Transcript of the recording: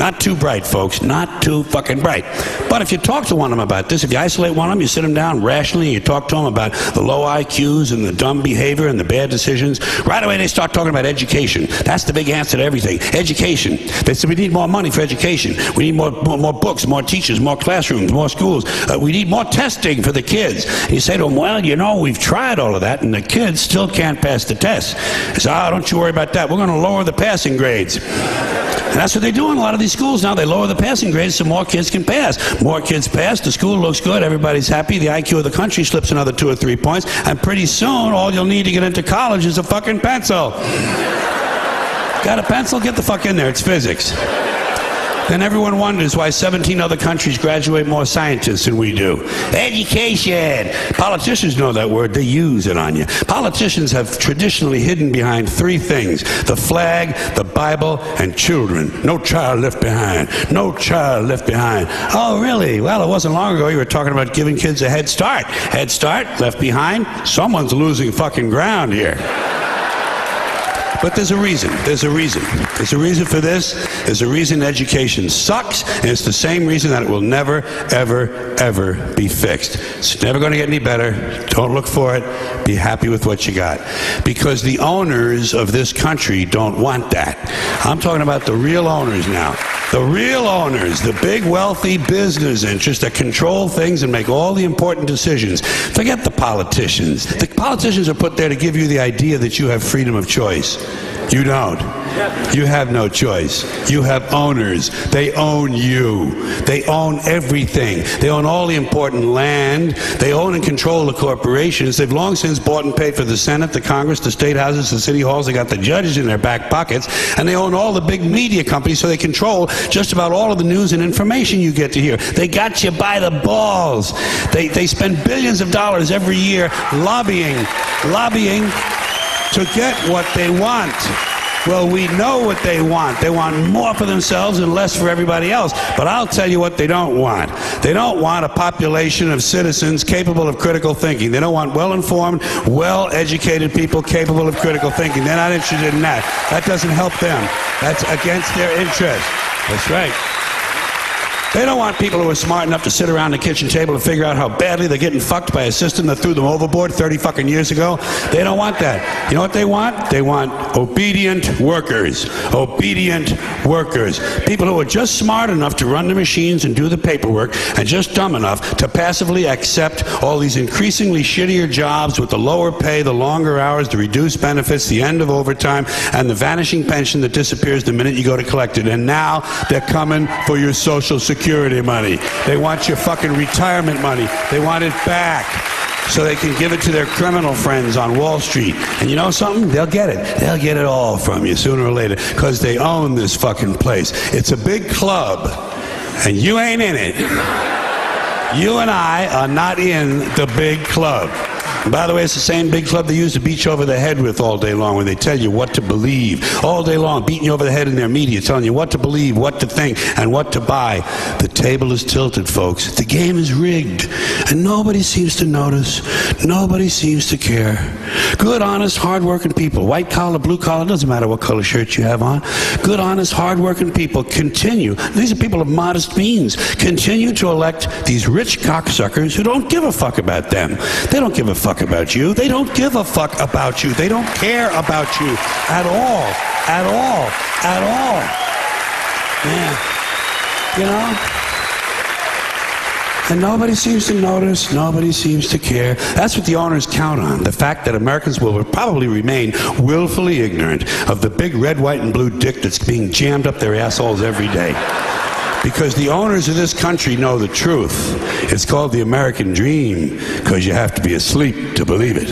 Not too bright, folks. Not too fucking bright. But if you talk to one of them about this, if you isolate one of them, you sit them down rationally, you talk to them about the low IQs and the dumb behavior and the bad decisions, right away they start talking about education. That's the big answer to everything. Education. They say we need more money for education. We need more books, more teachers, more classrooms, more schools. We need more testing for the kids. And you say to them, well, you know, we've tried all of that and the kids still can't pass the test. They say, oh, don't you worry about that. We're going to lower the passing grades. And that's what they do in a lot of these schools now. They lower the passing grades so more kids can pass. More kids pass, the school looks good, everybody's happy, the IQ of the country slips another 2 or 3 points, and pretty soon all you'll need to get into college is a fucking pencil. Got a pencil? Get the fuck in there, it's physics. Then everyone wonders why 17 other countries graduate more scientists than we do. Education! Politicians know that word, they use it on you. Politicians have traditionally hidden behind 3 things: the flag, the Bible, and children. No child left behind. No child left behind. Oh, really? Well, it wasn't long ago you were talking about giving kids a head start. Head start, left behind? Someone's losing fucking ground here. But there's a reason. There's a reason. There's a reason for this. There's a reason education sucks, and it's the same reason that it will never, ever, ever be fixed. It's never going to get any better. Don't look for it. Be happy with what you got. Because the owners of this country don't want that. I'm talking about the real owners now. The real owners, the big wealthy business interests that control things and make all the important decisions. Forget the politicians. The politicians are put there to give you the idea that you have freedom of choice. You don't. You have no choice. You have owners. They own you. They own everything. They own all the important land. They own and control the corporations. They've long since bought and paid for the Senate, the Congress, the state houses, the city halls. They got the judges in their back pockets. And they own all the big media companies, so they control just about all of the news and information you get to hear. They got you by the balls. They spend billions of dollars every year lobbying to get what they want. Well, we know what they want. They want more for themselves and less for everybody else. But I'll tell you what they don't want. They don't want a population of citizens capable of critical thinking. They don't want well-informed, well-educated people capable of critical thinking. They're not interested in that. That doesn't help them. That's against their interest. That's right. They don't want people who are smart enough to sit around the kitchen table and figure out how badly they're getting fucked by a system that threw them overboard 30 fucking years ago. They don't want that. You know what they want? They want obedient workers. Obedient workers. People who are just smart enough to run the machines and do the paperwork, and just dumb enough to passively accept all these increasingly shittier jobs with the lower pay, the longer hours, the reduced benefits, the end of overtime, and the vanishing pension that disappears the minute you go to collect it. And now they're coming for your Social Security money. They want your fucking retirement money. They want it back so they can give it to their criminal friends on Wall Street. And you know something? They'll get it. They'll get it all from you sooner or later, because they own this fucking place. It's a big club, and you ain't in it. You and I are not in the big club. And by the way, it's the same big club they use to beat you over the head with all day long when they tell you what to believe. All day long, beating you over the head in their media, telling you what to believe, what to think, and what to buy. The table is tilted, folks. The game is rigged. And nobody seems to notice. Nobody seems to care. Good, honest, hard-working people, white collar, blue collar, doesn't matter what color shirt you have on. Good, honest, hard-working people continue. These are people of modest means. Continue to elect these rich cocksuckers who don't give a fuck about them. They don't give a fuck about you. They don't give a fuck about you. They don't care about you at all. At all. At all. Yeah. You know? And nobody seems to notice. Nobody seems to care. That's what the owners count on. The fact that Americans will probably remain willfully ignorant of the big red, white, and blue dick that's being jammed up their assholes every day. Because the owners of this country know the truth. It's called the American dream, because you have to be asleep to believe it.